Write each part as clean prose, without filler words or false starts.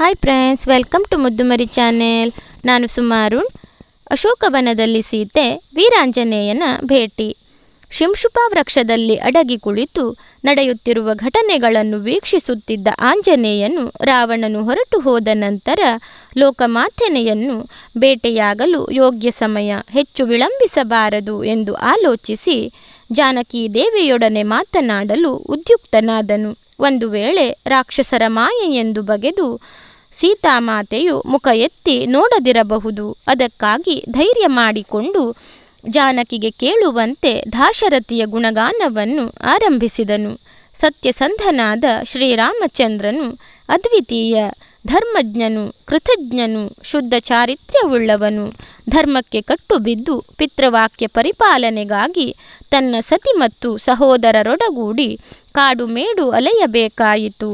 Hi friends, welcome to Muddumari channel. ನಾನು ಸುಮಾರುಣ್. ಅಶೋಕವನದಲ್ಲಿ ಸೀತೆ ವೀರಾಂಜನೇಯನ ಭೇಟಿ. ಶಿಂಶುಪಾ ವೃಕ್ಷದಲ್ಲಿ ಅಡಗಿ ಕುಳಿತು ನಡೆಯುತ್ತಿರುವ ಘಟನೆಗಳನ್ನು ವೀಕ್ಷಿಸುತ್ತಿದ್ದ ಆಂಜನೇಯನು ರಾವಣನು ಹೊರಟು ಹೋದ ನಂತರ ಲೋಕಮಾತೆಯನ್ನು ಬೇಟೆಯಾಗಲು ಯೋಗ್ಯ ಸಮಯ, ಹೆಚ್ಚು ವಿಳಂಬಿಸಬಾರದು ಎಂದು ಆಲೋಚಿಸಿ ಜಾನಕಿ ದೇವಿಯೊಡನೆ ಮಾತನಾಡಲು ಉದ್ಯುಕ್ತನಾದನು. ಒಂದು ವೇಳೆ ರಾಕ್ಷಸರ ಮಾಯೆ ಎಂದು ಬಗೆದು ಸೀತಾಮಾತೆಯು ಮುಖ ಎತ್ತಿ ನೋಡದಿರಬಹುದು. ಅದಕ್ಕಾಗಿ ಧೈರ್ಯ ಮಾಡಿಕೊಂಡು ಜಾನಕಿಗೆ ಕೇಳುವಂತೆ ದಾಶರಥಿಯ ಗುಣಗಾನವನ್ನು ಆರಂಭಿಸಿದನು. ಸತ್ಯಸಂಧನಾದ ಶ್ರೀರಾಮಚಂದ್ರನು ಅದ್ವಿತೀಯ, ಧರ್ಮಜ್ಞನು, ಕೃತಜ್ಞನು, ಶುದ್ಧ ಚಾರಿತ್ರ್ಯವುಳ್ಳವನು. ಧರ್ಮಕ್ಕೆ ಕಟ್ಟುಬಿದ್ದು ಪಿತೃವಾಕ್ಯ ಪರಿಪಾಲನೆಗಾಗಿ ತನ್ನ ಸತಿ ಮತ್ತು ಸಹೋದರರೊಡಗೂಡಿ ಕಾಡು ಮೇಡು ಅಲೆಯಬೇಕಾಯಿತು.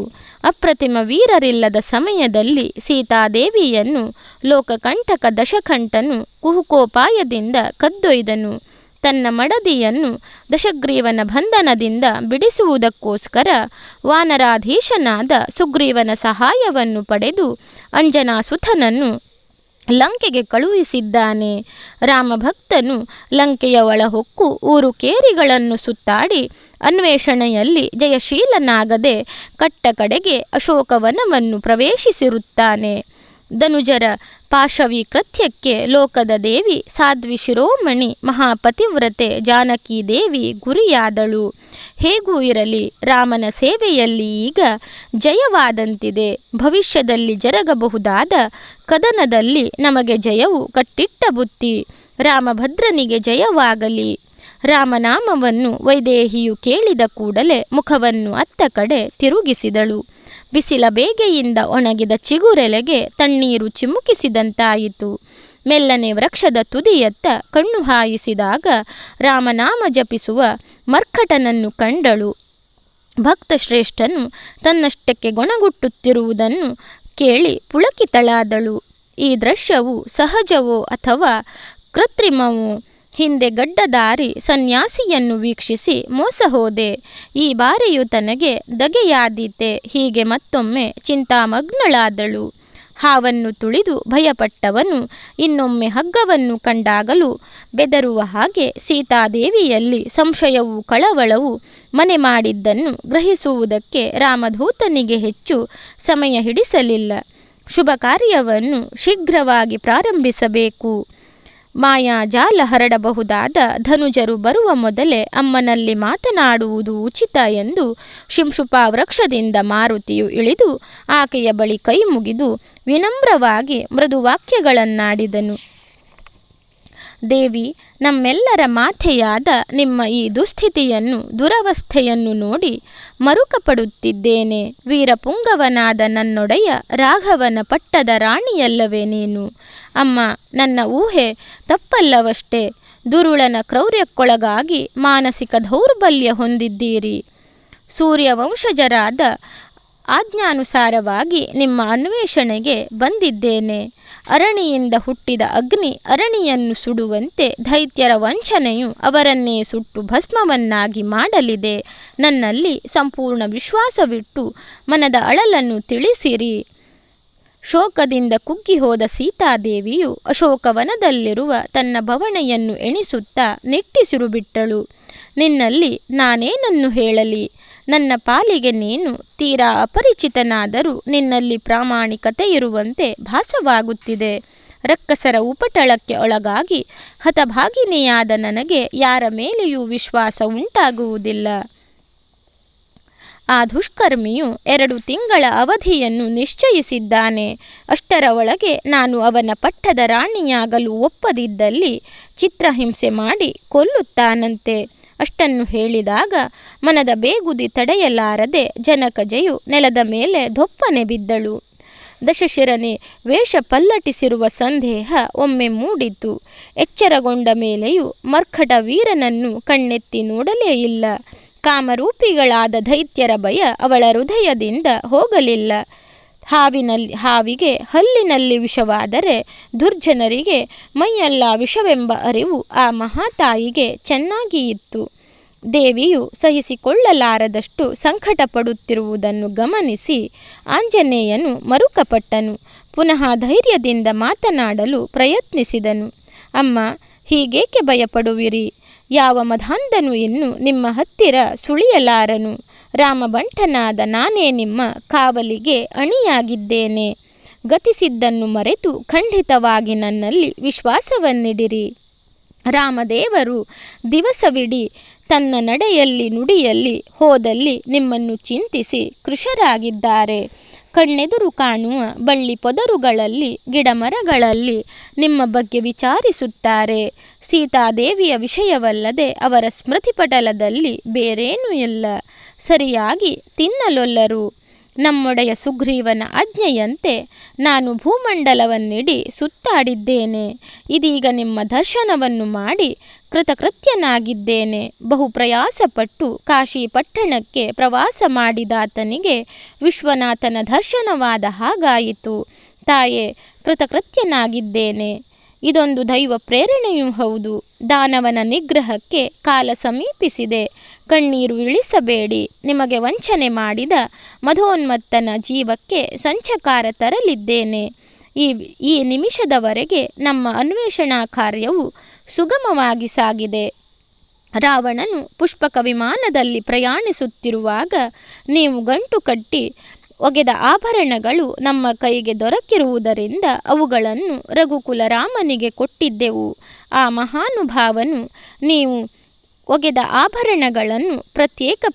ಅಪ್ರತಿಮ ವೀರರಿಲ್ಲದ ಸಮಯದಲ್ಲಿ ಸೀತಾದೇವಿಯನ್ನು ಲೋಕಕಂಟಕ ದಶಕಂಠನು ಕುಹುಕೋಪಾಯದಿಂದ ಕದ್ದೊಯ್ದನು. ತನ್ನ ಮಡದಿಯನ್ನು ದಶಗ್ರೀವನ ಬಂಧನದಿಂದ ಬಿಡಿಸುವುದಕ್ಕೋಸ್ಕರ ವಾನರಾಧೀಶನಾದ ಸುಗ್ರೀವನ ಸಹಾಯವನ್ನು ಪಡೆದು ಅಂಜನಾಸುತನನ್ನು ಲಂಕೆಗೆ ಕಳುಹಿಸಿದ್ದಾನೆ. ರಾಮಭಕ್ತನು ಲಂಕೆಯ ಒಳಹೊಕ್ಕು ಊರು ಕೇರಿಗಳನ್ನು ಸುತ್ತಾಡಿ ಅನ್ವೇಷಣೆಯಲ್ಲಿ ಜಯಶೀಲನಾಗದೆ ಕಟ್ಟ ಕಡೆಗೆ ಅಶೋಕವನವನ್ನು ಪ್ರವೇಶಿಸಿರುತ್ತಾನೆ. ಧನುಜರ ಪಾಶವಿ ಕೃತ್ಯಕ್ಕೆ ಲೋಕದ ದೇವಿ ಸಾಧ್ವಿ ಶಿರೋಮಣಿ ಮಹಾಪತಿವ್ರತೆ ಜಾನಕಿ ದೇವಿ ಗುರಿಯಾದಳು. ಹೇಗೂ ಇರಲಿ, ರಾಮನ ಸೇವೆಯಲ್ಲಿ ಈಗ ಜಯವಾದಂತಿದೆ. ಭವಿಷ್ಯದಲ್ಲಿ ಜರಗಬಹುದಾದ ಕದನದಲ್ಲಿ ನಮಗೆ ಜಯವು ಕಟ್ಟಿಟ್ಟ ಬುತ್ತಿ. ರಾಮಭದ್ರನಿಗೆ ಜಯವಾಗಲಿ. ರಾಮನಾಮವನ್ನು ವೈದೇಹಿಯು ಕೇಳಿದ ಕೂಡಲೇ ಮುಖವನ್ನು ಅತ್ತ ಕಡೆ ತಿರುಗಿಸಿದಳು. ಬಿಸಿಲ ಬೇಗೆಯಿಂದ ಒಣಗಿದ ಚಿಗುರೆಲೆಗೆ ತಣ್ಣೀರು ಚಿಮುಕಿಸಿದಂತಾಯಿತು. ಮೆಲ್ಲನೆ ವೃಕ್ಷದ ತುದಿಯತ್ತ ಕಣ್ಣು ಹಾಯಿಸಿದಾಗ ರಾಮನಾಮ ಜಪಿಸುವ ಮರ್ಕಟನನ್ನು ಕಂಡಳು. ಭಕ್ತಶ್ರೇಷ್ಠನು ತನ್ನಷ್ಟಕ್ಕೆ ಗೊಣಗುಟ್ಟುತ್ತಿರುವುದನ್ನು ಕೇಳಿ ಪುಳಕಿತಳಾದಳು. ಈ ದೃಶ್ಯವು ಸಹಜವೋ ಅಥವಾ ಕೃತ್ರಿಮವೋ? ಹಿಂದೆ ಗಡ್ಡದಾರಿ ಸನ್ಯಾಸಿಯನ್ನು ವೀಕ್ಷಿಸಿ ಮೋಸ ಹೋದೆ, ಈ ಬಾರಿಯೂ ತನಗೆ ದಗೆಯಾದೀತೆ, ಹೀಗೆ ಮತ್ತೊಮ್ಮೆ ಚಿಂತಾಮಗ್ನಳಾದಳು. ಹಾವನ್ನು ತುಳಿದು ಭಯಪಟ್ಟವನು ಇನ್ನೊಮ್ಮೆ ಹಗ್ಗವನ್ನು ಕಂಡಾಗಲೂ ಬೆದರುವ ಹಾಗೆ ಸೀತಾದೇವಿಯಲ್ಲಿ ಸಂಶಯವೂ ಕಳವಳವೂ ಮನೆ ಮಾಡಿದ್ದನ್ನು ಗ್ರಹಿಸುವುದಕ್ಕೆ ರಾಮಧೂತನಿಗೆ ಹೆಚ್ಚು ಸಮಯ ಹಿಡಿಸಲಿಲ್ಲ. ಶುಭ ಕಾರ್ಯವನ್ನು ಶೀಘ್ರವಾಗಿ ಪ್ರಾರಂಭಿಸಬೇಕು. ಮಾಯಾಜಾಲ ಹರಡಬಹುದಾದ ಧನುಜರು ಬರುವ ಮೊದಲೇ ಅಮ್ಮನಲ್ಲಿ ಮಾತನಾಡುವುದು ಉಚಿತ ಎಂದು ಶಿಂಶುಪಾ ವೃಕ್ಷದಿಂದ ಮಾರುತಿಯು ಇಳಿದು ಆಕೆಯ ಬಳಿ ಕೈ ಮುಗಿದು ವಿನಮ್ರವಾಗಿ ಮೃದುವಾಕ್ಯಗಳನ್ನಾಡಿದನು. ದೇವಿ, ನಮ್ಮೆಲ್ಲರ ಮಾತೆಯಾದ ನಿಮ್ಮ ಈ ದುಸ್ಥಿತಿಯನ್ನು, ದುರವಸ್ಥೆಯನ್ನು ನೋಡಿ ಮರುಕಪಡುತ್ತಿದ್ದೇನೆ. ವೀರಪುಂಗವನಾದ ನನ್ನೊಡೆಯ ರಾಘವನ ಪಟ್ಟದ ರಾಣಿಯಲ್ಲವೇ ನೀನು? ಅಮ್ಮ, ನನ್ನ ಊಹೆ ತಪ್ಪಲ್ಲವಷ್ಟೇ. ದುರುಳನ ಕ್ರೌರ್ಯಕ್ಕೊಳಗಾಗಿ ಮಾನಸಿಕ ದೌರ್ಬಲ್ಯ ಹೊಂದಿದ್ದೀರಿ. ಸೂರ್ಯವಂಶಜರಾದ ಆಜ್ಞಾನುಸಾರವಾಗಿ ನಿಮ್ಮ ಅನ್ವೇಷಣೆಗೆ ಬಂದಿದ್ದೇನೆ. ಅರಣಿಯಿಂದ ಹುಟ್ಟಿದ ಅಗ್ನಿ ಅರಣಿಯನ್ನು ಸುಡುವಂತೆ ದೈತ್ಯರ ವಂಚನೆಯು ಅವರನ್ನೇ ಸುಟ್ಟು ಭಸ್ಮವನ್ನಾಗಿ ಮಾಡಲಿದೆ. ನನ್ನಲ್ಲಿ ಸಂಪೂರ್ಣ ವಿಶ್ವಾಸವಿಟ್ಟು ಮನದ ಅಳಲನ್ನು ತಿಳಿಸಿರಿ. ಶೋಕದಿಂದ ಕುಗ್ಗಿ ಹೋದ ಸೀತಾದೇವಿಯು ಅಶೋಕವನದಲ್ಲಿರುವ ತನ್ನ ಬವಣೆಯನ್ನು ಎಣಿಸುತ್ತಾ ನಿಟ್ಟಿಸಿರು ಬಿಟ್ಟಳು. ನಿನ್ನಲ್ಲಿ ನಾನೇನನ್ನು ಹೇಳಲಿ? ನನ್ನ ಪಾಲಿಗೆ ನೀನು ತೀರಾ ಅಪರಿಚಿತನಾದರೂ ನಿನ್ನಲ್ಲಿ ಪ್ರಾಮಾಣಿಕತೆ ಇರುವಂತೆ ಭಾಸವಾಗುತ್ತಿದೆ. ರಕ್ಕಸರ ಉಪಟಳಕ್ಕೆ ಒಳಗಾಗಿ ಹತಭಾಗಿನಿಯಾದ ನನಗೆ ಯಾರ ಮೇಲೆಯೂ ವಿಶ್ವಾಸ ಉಂಟಾಗುವುದಿಲ್ಲ. ಆ ದುಷ್ಕರ್ಮಿಯು 2 ತಿಂಗಳ ಅವಧಿಯನ್ನು ನಿಶ್ಚಯಿಸಿದ್ದಾನೆ. ಅಷ್ಟರ ಒಳಗೆ ನಾನು ಅವನ ಪಟ್ಟದ ರಾಣಿಯಾಗಲು ಒಪ್ಪದಿದ್ದಲ್ಲಿ ಚಿತ್ರಹಿಂಸೆ ಮಾಡಿ ಕೊಲ್ಲುತ್ತಾನಂತೆ. ಅಷ್ಟನ್ನು ಹೇಳಿದಾಗ ಮನದ ಬೇಗುದಿ ತಡೆಯಲಾರದೆ ಜನಕಜೆಯು ನೆಲದ ಮೇಲೆ ದೊಪ್ಪನೆ ಬಿದ್ದಳು. ದಶಶಿರನೆ ವೇಷ ಪಲ್ಲಟಿಸಿರುವ ಸಂದೇಹ ಒಮ್ಮೆ ಮೂಡಿತು. ಎಚ್ಚರಗೊಂಡ ಮೇಲೆಯೂ ಮರ್ಕಟ ವೀರನನ್ನು ಕಣ್ಣೆತ್ತಿ ನೋಡಲೇ ಇಲ್ಲ. ಕಾಮರೂಪಿಗಳಾದ ದೈತ್ಯರ ಭಯ ಅವಳ ಹೃದಯದಿಂದ ಹೋಗಲಿಲ್ಲ. ಹಾವಿಗೆ ಹಲ್ಲಿನಲ್ಲಿ ವಿಷವಾದರೆ ದುರ್ಜನರಿಗೆ ಮೈಯೆಲ್ಲ ವಿಷವೆಂಬ ಅರಿವು ಆ ಮಹಾತಾಯಿಗೆ ಚೆನ್ನಾಗಿ ಇತ್ತು. ದೇವಿಯು ಸಹಿಸಿಕೊಳ್ಳಲಾರದಷ್ಟು ಸಂಕಟ ಪಡುತ್ತಿರುವುದನ್ನು ಗಮನಿಸಿ ಆಂಜನೇಯನು ಮರುಕಪಟ್ಟನು. ಪುನಃ ಧೈರ್ಯದಿಂದ ಮಾತನಾಡಲು ಪ್ರಯತ್ನಿಸಿದನು. ಅಮ್ಮ, ಹೀಗೇಕೆ ಭಯಪಡುವಿರಿ? ಯಾವ ಮಧಾಂಧನು ಇನ್ನು ನಿಮ್ಮ ಹತ್ತಿರ ಸುಳಿಯಲಾರನು. ರಾಮಬಂಟನಾದ ನಾನೇ ನಿಮ್ಮ ಕಾವಲಿಗೆ ಅಣಿಯಾಗಿದ್ದೇನೆ. ಗತಿಸಿದ್ದನ್ನು ಮರೆತು ಖಂಡಿತವಾಗಿ ನನ್ನಲ್ಲಿ ವಿಶ್ವಾಸವನ್ನಿಡಿರಿ. ರಾಮದೇವರು ದಿವಸವಿಡೀ ತನ್ನ ನಡೆಯಲ್ಲಿ ನುಡಿಯಲ್ಲಿ ಹೋದಲ್ಲಿ ನಿಮ್ಮನ್ನು ಚಿಂತಿಸಿ ಕೃಶರಾಗಿದ್ದಾರೆ. ಕಣ್ಣೆದುರು ಕಾಣುವ ಬಳ್ಳಿ ಪೊದರುಗಳಲ್ಲಿ ಗಿಡಮರಗಳಲ್ಲಿ ನಿಮ್ಮ ಬಗ್ಗೆ ವಿಚಾರಿಸುತ್ತಾರೆ. ಸೀತಾದೇವಿಯ ವಿಷಯವಲ್ಲದೆ ಅವರ ಸ್ಮೃತಿಪಟಲದಲ್ಲಿ ಬೇರೇನೂ ಇಲ್ಲ. ಸರಿಯಾಗಿ ತಿನ್ನಲೊಲ್ಲರು. ನಮ್ಮೊಡೆಯ ಸುಗ್ರೀವನ ಆಜ್ಞೆಯಂತೆ ನಾನು ಭೂಮಂಡಲವನ್ನಿಡಿ ಸುತ್ತಾಡಿದ್ದೇನೆ. ಇದೀಗ ನಿಮ್ಮ ದರ್ಶನವನ್ನು ಮಾಡಿ ಕೃತಕೃತ್ಯನಾಗಿದ್ದೇನೆ. ಬಹು ಪ್ರಯಾಸಪಟ್ಟು ಕಾಶಿ ಪಟ್ಟಣಕ್ಕೆ ಪ್ರವಾಸ ಮಾಡಿದಾತನಿಗೆ ವಿಶ್ವನಾಥನ ದರ್ಶನವಾದ ಹಾಗಾಯಿತು. ತಾಯೇ, ಕೃತಕೃತ್ಯನಾಗಿದ್ದೇನೆ. ಇದೊಂದು ದೈವ ಪ್ರೇರಣೆಯೂ ಹೌದು. ದಾನವನ ನಿಗ್ರಹಕ್ಕೆ ಕಾಲ ಸಮೀಪಿಸಿದೆ. ಕಣ್ಣೀರು ಇಳಿಸಬೇಡಿ. ನಿಮಗೆ ವಂಚನೆ ಮಾಡಿದ ಮಧೋನ್ಮತ್ತನ ಜೀವಕ್ಕೆ ಸಂಚಕಾರ ತರಲಿದ್ದೇನೆ. ಈ ನಿಮಿಷದವರೆಗೆ ನಮ್ಮ ಅನ್ವೇಷಣಾ ಕಾರ್ಯವು ಸುಗಮವಾಗಿ ಸಾಗಿದೆ. ರಾವಣನು ಪುಷ್ಪಕ ವಿಮಾನದಲ್ಲಿ ಪ್ರಯಾಣಿಸುತ್ತಿರುವಾಗ ನೀವು ಗಂಟು ಕಟ್ಟಿ ಒಗೆದ ಆಭರಣಗಳು ನಮ್ಮ ಕೈಗೆ ದೊರಕಿರುವುದರಿಂದ ಅವುಗಳನ್ನು ರಘುಕುಲ ರಾಮನಿಗೆ ಕೊಟ್ಟಿದ್ದೆವು. ಆ ಮಹಾನುಭಾವನು ನೀವು ಒಗೆದ ಆಭರಣಗಳನ್ನು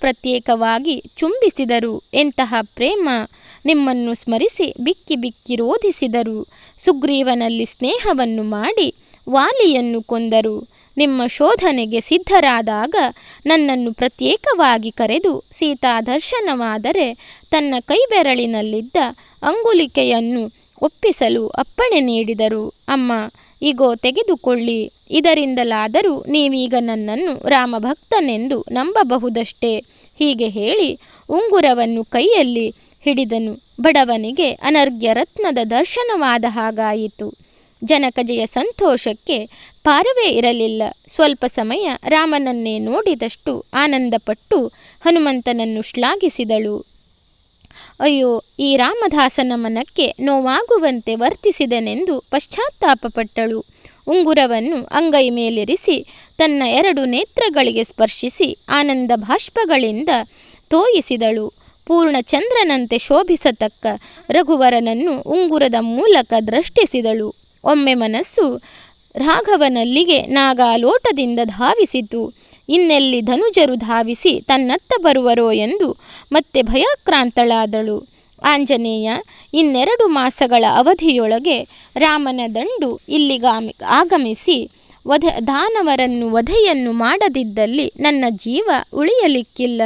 ಪ್ರತ್ಯೇಕವಾಗಿ ಚುಂಬಿಸಿದರು. ಎಂತಹ ಪ್ರೇಮ! ನಿಮ್ಮನ್ನು ಸ್ಮರಿಸಿ ಬಿಕ್ಕಿ ಬಿಕ್ಕಿ ರೋಧಿಸಿದರು. ಸುಗ್ರೀವನಲ್ಲಿ ಸ್ನೇಹವನ್ನು ಮಾಡಿ ವಾಲಿಯನ್ನು ಕೊಂದರು. ನಿಮ್ಮ ಶೋಧನೆಗೆ ಸಿದ್ಧರಾದಾಗ ನನ್ನನ್ನು ಪ್ರತ್ಯೇಕವಾಗಿ ಕರೆದು ಸೀತಾ ದರ್ಶನವಾದರೆ ತನ್ನ ಕೈಬೆರಳಿನಲ್ಲಿದ್ದ ಅಂಗುಲಿಕೆಯನ್ನು ಒಪ್ಪಿಸಲು ಅಪ್ಪಣೆ ನೀಡಿದರು. ಅಮ್ಮ, ಈಗೋ ತೆಗೆದುಕೊಳ್ಳಿ. ಇದರಿಂದಲಾದರೂ ನೀವೀಗ ನನ್ನನ್ನು ರಾಮಭಕ್ತನೆಂದು ನಂಬಬಹುದಷ್ಟೇ. ಹೀಗೆ ಹೇಳಿ ಉಂಗುರವನ್ನು ಕೈಯಲ್ಲಿ ಹಿಡಿದನು. ಬಡವನಿಗೆ ಅನರ್ಘ್ಯ ರತ್ನದ ದರ್ಶನವಾದ ಹಾಗಾಯಿತು. ಜನಕಜೆಯ ಸಂತೋಷಕ್ಕೆ ಪಾರವೇ ಇರಲಿಲ್ಲ. ಸ್ವಲ್ಪ ಸಮಯ ರಾಮನನ್ನೇ ನೋಡಿದಷ್ಟು ಆನಂದಪಟ್ಟು ಹನುಮಂತನನ್ನು ಶ್ಲಾಘಿಸಿದಳು. ಅಯ್ಯೋ, ಈ ರಾಮದಾಸನ ಮನಕ್ಕೆ ನೋವಾಗುವಂತೆ ವರ್ತಿಸಿದನೆಂದು ಪಶ್ಚಾತ್ತಾಪಪಟ್ಟಳು. ಉಂಗುರವನ್ನು ಅಂಗೈ ಮೇಲಿರಿಸಿ ತನ್ನ 2 ನೇತ್ರಗಳಿಗೆ ಸ್ಪರ್ಶಿಸಿ ಆನಂದ ಭಾಷ್ಪಗಳಿಂದ ತೋಯಿಸಿದಳು. ಪೂರ್ಣಚಂದ್ರನಂತೆ ಶೋಭಿಸತಕ್ಕ ರಘುವರನನ್ನು ಉಂಗುರದ ಮೂಲಕ ದೃಷ್ಟಿಸಿದಳು. ಒಮ್ಮೆ ಮನಸ್ಸು ರಾಘವನಲ್ಲಿಗೆ ನಾಗಾಲೋಟದಿಂದ ಧಾವಿಸಿತು. ಇನ್ನೆಲ್ಲಿ ಧನುಜರು ಧಾವಿಸಿ ತನ್ನತ್ತ ಬರುವರೋ ಎಂದು ಮತ್ತೆ ಭಯಾಕ್ರಾಂತಳಾದಳು. ಆಂಜನೇಯ 2 ಮಾಸಗಳ ಅವಧಿಯೊಳಗೆ ರಾಮನ ದಂಡು ಆಗಮಿಸಿ ದಾನವರನ್ನು ವಧೆಯನ್ನು ಮಾಡದಿದ್ದಲ್ಲಿ ನನ್ನ ಜೀವ ಉಳಿಯಲಿಕ್ಕಿಲ್ಲ.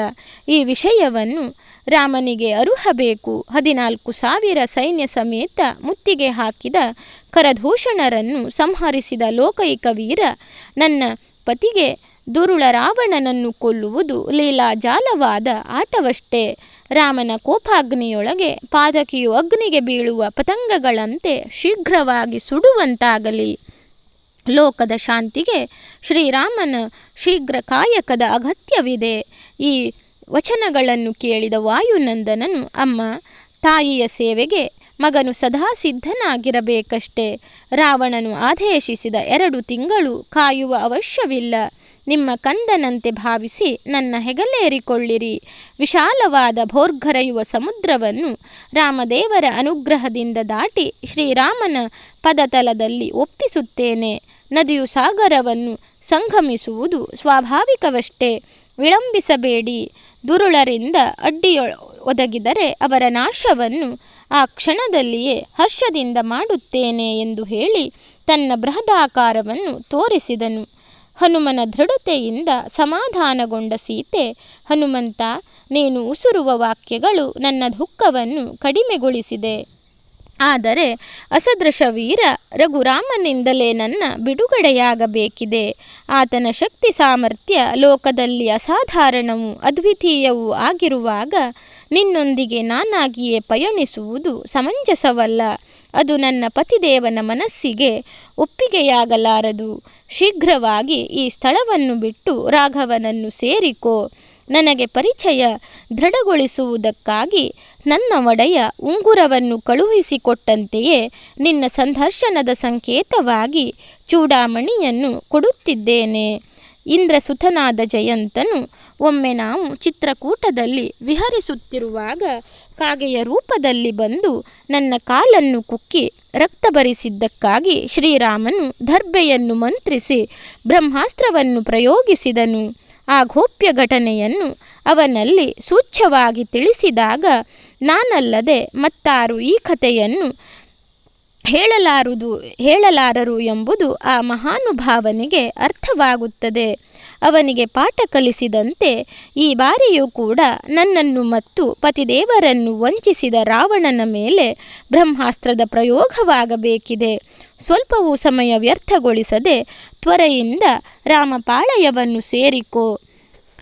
ಈ ವಿಷಯವನ್ನು ರಾಮನಿಗೆ ಅರುಹಬೇಕು. 14,000 ಸೈನ್ಯ ಸಮೇತ ಮುತ್ತಿಗೆ ಹಾಕಿದ ಕರದೂಷಣರನ್ನು ಸಂಹರಿಸಿದ ಲೋಕೈಕ ವೀರ ನನ್ನ ಪತಿಗೆ ದುರುಳ ರಾವಣನನ್ನು ಕೊಲ್ಲುವುದು ಲೀಲಾಜಾಲವಾದ ಆಟವಷ್ಟೇ. ರಾಮನ ಕೋಪಾಗ್ನಿಯೊಳಗೆ ಪಾದಕಿಯು ಅಗ್ನಿಗೆ ಬೀಳುವ ಪತಂಗಗಳಂತೆ ಶೀಘ್ರವಾಗಿ ಸುಡುವಂತಾಗಲಿ. ಲೋಕದ ಶಾಂತಿಗೆ ಶ್ರೀರಾಮನ ಶೀಘ್ರ ಕಾಯಕದ ಅಗತ್ಯವಿದೆ. ಈ ವಚನಗಳನ್ನು ಕೇಳಿದ ವಾಯುನಂದನನು, ಅಮ್ಮ, ತಾಯಿಯ ಸೇವೆಗೆ ಮಗನು ಸದಾ ಸಿದ್ಧನಾಗಿರಬೇಕಷ್ಟೇ. ರಾವಣನು ಆದೇಶಿಸಿದ 2 ತಿಂಗಳು ಕಾಯುವ ಅವಶ್ಯವಿಲ್ಲ. ನಿಮ್ಮ ಕಂದನಂತೆ ಭಾವಿಸಿ ನನ್ನ ಹೆಗಲೇರಿಕೊಳ್ಳಿರಿ. ವಿಶಾಲವಾದ ಭೋರ್ಗರೆಯುವ ಸಮುದ್ರವನ್ನು ರಾಮದೇವರ ಅನುಗ್ರಹದಿಂದ ದಾಟಿ ಶ್ರೀರಾಮನ ಪದತಲದಲ್ಲಿ ಒಪ್ಪಿಸುತ್ತೇನೆ. ನದಿಯು ಸಾಗರವನ್ನು ಸಂಗಮಿಸುವುದು ಸ್ವಾಭಾವಿಕವಷ್ಟೇ. ವಿಳಂಬಿಸಬೇಡಿ. ದುರುಳರಿಂದ ಒದಗಿದರೆ ಅವರ ನಾಶವನ್ನು ಆ ಕ್ಷಣದಲ್ಲಿಯೇ ಹರ್ಷದಿಂದ ಮಾಡುತ್ತೇನೆ ಎಂದು ಹೇಳಿ ತನ್ನ ಬೃಹದಾಕಾರವನ್ನು ತೋರಿಸಿದನು. ಹನುಮನ ದೃಢತೆಯಿಂದ ಸಮಾಧಾನಗೊಂಡ ಸೀತೆ, ಹನುಮಂತ, ನೀನು ಉಸುರುವ ವಾಕ್ಯಗಳು ನನ್ನ ದುಃಖವನ್ನು ಕಡಿಮೆಗೊಳಿಸಿದೆ. ಆದರೆ ಅಸದೃಶ ವೀರ ರಘುರಾಮನಿಂದಲೇ ನನ್ನ ಬಿಡುಗಡೆಯಾಗಬೇಕಿದೆ. ಆತನ ಶಕ್ತಿ ಸಾಮರ್ಥ್ಯ ಲೋಕದಲ್ಲಿ ಅಸಾಧಾರಣವೂ ಅದ್ವಿತೀಯವೂ ಆಗಿರುವಾಗ ನಿನ್ನೊಂದಿಗೆ ನಾನಾಗಿಯೇ ಪಯಣಿಸುವುದು ಸಮಂಜಸವಲ್ಲ. ಅದು ನನ್ನ ಪತಿದೇವನ ಮನಸ್ಸಿಗೆ ಒಪ್ಪಿಗೆಯಾಗಲಾರದು. ಶೀಘ್ರವಾಗಿ ಈ ಸ್ಥಳವನ್ನು ಬಿಟ್ಟು ರಾಘವನನ್ನು ಸೇರಿಕೋ. ನನಗೆ ಪರಿಚಯ ದೃಢಗೊಳಿಸುವುದಕ್ಕಾಗಿ ನನ್ನ ಒಡೆಯ ಉಂಗುರವನ್ನು ಕಳುಹಿಸಿಕೊಟ್ಟಂತೆಯೇ ನಿನ್ನ ಸಂದರ್ಶನದ ಸಂಕೇತವಾಗಿ ಚೂಡಾಮಣಿಯನ್ನು ಕೊಡುತ್ತಿದ್ದೇನೆ. ಇಂದ್ರಸುತನಾದ ಜಯಂತನು ಒಮ್ಮೆ ನಾವು ಚಿತ್ರಕೂಟದಲ್ಲಿ ವಿಹರಿಸುತ್ತಿರುವಾಗ ಕಾಗೆಯ ರೂಪದಲ್ಲಿ ಬಂದು ನನ್ನ ಕಾಲನ್ನು ಕುಕ್ಕಿ ರಕ್ತ ಬರಿಸಿದ್ದಕ್ಕಾಗಿ ಶ್ರೀರಾಮನು ದರ್ಭೆಯನ್ನು ಮಂತ್ರಿಸಿ ಬ್ರಹ್ಮಾಸ್ತ್ರವನ್ನು ಪ್ರಯೋಗಿಸಿದನು. ಆ ಗೋಪ್ಯ ಘಟನೆಯನ್ನು ಅವನಲ್ಲಿ ಸೂಚ್ಯವಾಗಿ ತಿಳಿಸಿದಾಗ ನಾನಲ್ಲದೆ ಮತ್ತಾರು ಈ ಕಥೆಯನ್ನು ಹೇಳಲಾರರು ಎಂಬುದು ಆ ಮಹಾನುಭಾವನಿಗೆ ಅರ್ಥವಾಗುತ್ತದೆ. ಅವನಿಗೆ ಪಾಠ ಕಲಿಸಿದಂತೆ ಈ ಬಾರಿಯೂ ಕೂಡ ನನ್ನನ್ನು ಮತ್ತು ಪತಿದೇವರನ್ನು ವಂಚಿಸಿದ ರಾವಣನ ಮೇಲೆ ಬ್ರಹ್ಮಾಸ್ತ್ರದ ಪ್ರಯೋಗವಾಗಬೇಕಿದೆ. ಸ್ವಲ್ಪವೂ ಸಮಯ ವ್ಯರ್ಥಗೊಳಿಸದೆ ತ್ವರೆಯಿಂದ ರಾಮಪಾಳಯವನ್ನು ಸೇರಿಕೋ.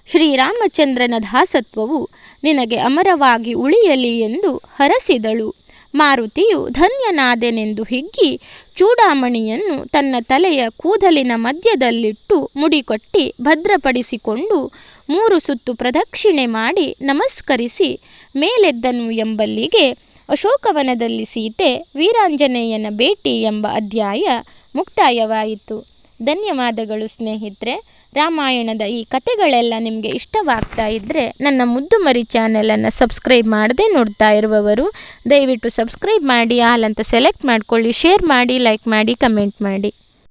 ಶ್ರೀರಾಮಚಂದ್ರನ ದಾಸತ್ವವು ನಿನಗೆ ಅಮರವಾಗಿ ಉಳಿಯಲಿ ಎಂದು ಹರಸಿದಳು. ಮಾರುತಿಯು ಧನ್ಯನಾದೆನೆಂದು ಹಿಗ್ಗಿ ಚೂಡಾಮಣಿಯನ್ನು ತನ್ನ ತಲೆಯ ಕೂದಲಿನ ಮಧ್ಯದಲ್ಲಿಟ್ಟು ಮುಡಿಕೊಟ್ಟಿ ಭದ್ರಪಡಿಸಿಕೊಂಡು 3 ಸುತ್ತು ಪ್ರದಕ್ಷಿಣೆ ಮಾಡಿ ನಮಸ್ಕರಿಸಿ ಮೇಲೆದ್ದನು ಎಂಬಲ್ಲಿಗೆ ಅಶೋಕವನದಲ್ಲಿ ಸೀತೆ ವೀರಾಂಜನೇಯನ ಭೇಟಿ ಎಂಬ ಅಧ್ಯಾಯ ಮುಕ್ತಾಯವಾಯಿತು. ಧನ್ಯವಾದಗಳು ಸ್ನೇಹಿತರೆ. ರಾಮಾಯಣದ ಈ ಕಥೆಗಳೆಲ್ಲ ನಿಮಗೆ ಇಷ್ಟವಾಗ್ತಾ ಇದ್ದರೆ ನನ್ನ ಮುದ್ದು ಮರಿ ಚಾನೆಲನ್ನು ಸಬ್ಸ್ಕ್ರೈಬ್ ಮಾಡದೆ ನೋಡ್ತಾ ಇರುವವರು ದಯವಿಟ್ಟು ಸಬ್ಸ್ಕ್ರೈಬ್ ಮಾಡಿ, ಆಲ್ ಅಂತ ಸೆಲೆಕ್ಟ್ ಮಾಡ್ಕೊಳ್ಳಿ, ಶೇರ್ ಮಾಡಿ, ಲೈಕ್ ಮಾಡಿ, ಕಮೆಂಟ್ ಮಾಡಿ.